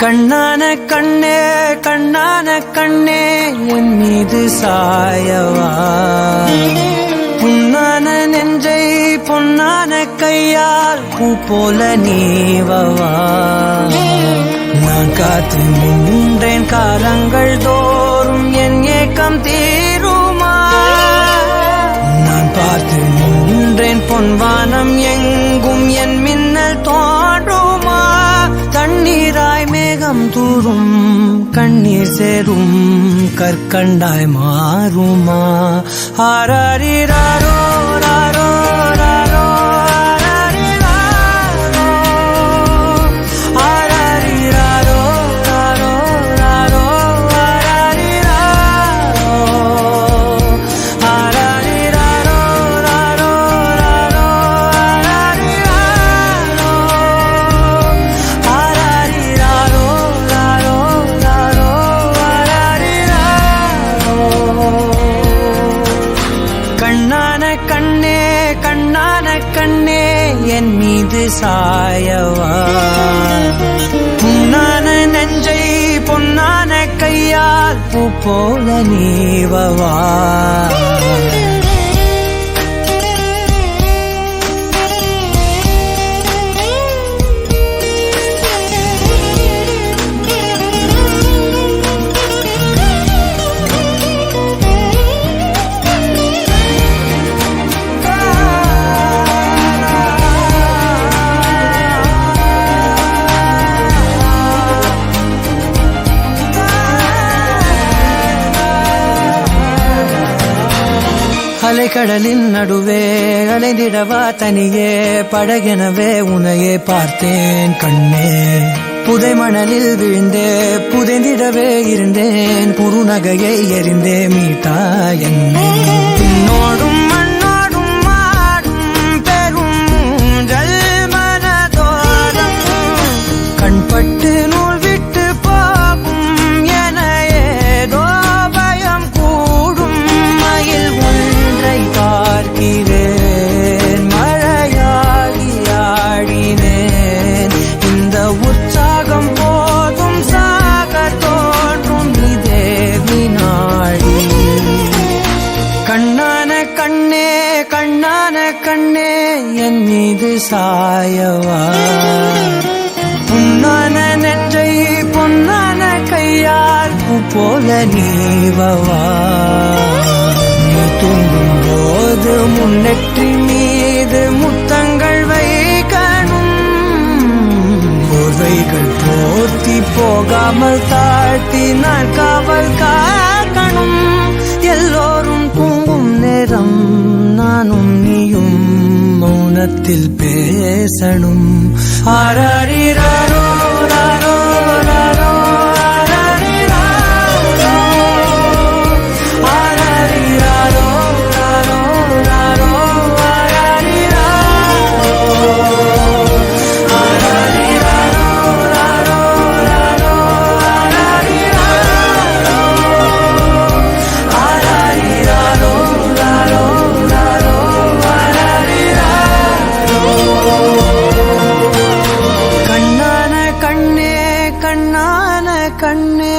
கண்ணான கண்ணே கண்ணான கண்ணே என் மீது சாயவா, புண்ணான நெஞ்சை பொன்னான கையால் பூ போல நீவவா. நான் காத்து நின்றேன் காலங்கள் தோறும் என் ஏக்கம் தீருமா. நான் பார்த்து நின்றேன் பொன்வானம் எங்கும் என் மின்னல் தோன்றுமா. தண்ணீராய் மேகம் தூரும் கண்ணீர் சேரும் கற்கண்டாய் மாறுமா. ஆராரிராரோ ராரோ ராரோ ஆராரிராரோ ராரோ ராரோ ஆராரிராரோ ராரோ ராரோ கண்ணான கண்ணே கண்ணான கண்ணே என் மீது சாயவா, புண்ணான நெஞ்சை பொன்னான கையால் பூ போல நீவவா. அலைக்கடலின் நடுவே அலைந்திடவா தனியே படகெனவே உனையே பார்த்தேன் கண்ணே. புதை மணலில் விழுந்தே புதைந்திடவே இருந்தேன், குறுநகையை எறிந்தே மீட்டா என்னை. பின்னோடும் மண்ணோடும் மாடும் பெரும் ஊஞ்சல் மனதோரம் கண்பட்டு நூல் விட்டு போகும் என ஏதோ பயம் கூடும். மயில் பார்க்கிறேன் மழையாகி ஆடினேன், இந்த உற்சாகம் போதும் சாக தோன்றும் இதே வினாடி. கண்ணான கண்ணே கண்ணான கண்ணே என் மீது சாயவா, புண்ணான நெஞ்சை பொன்னான கையால் பூ போல நீவவா. தூங்கும் போது முன்னெற்றி மீது முத்தங்கள் வைக்கணும், போர்வைகள் போர்த்தி போகாமல் தாழ்த்தி நான் காவல் காக்கணும். எல்லோரும் தூங்கும் நேரம் நானும் நீயும் மௌனத்தில் பேசணும். ஆராரிராரோ ராரோ ராரோ கண்ணான கண்ணே கண்ணான கண்ணே.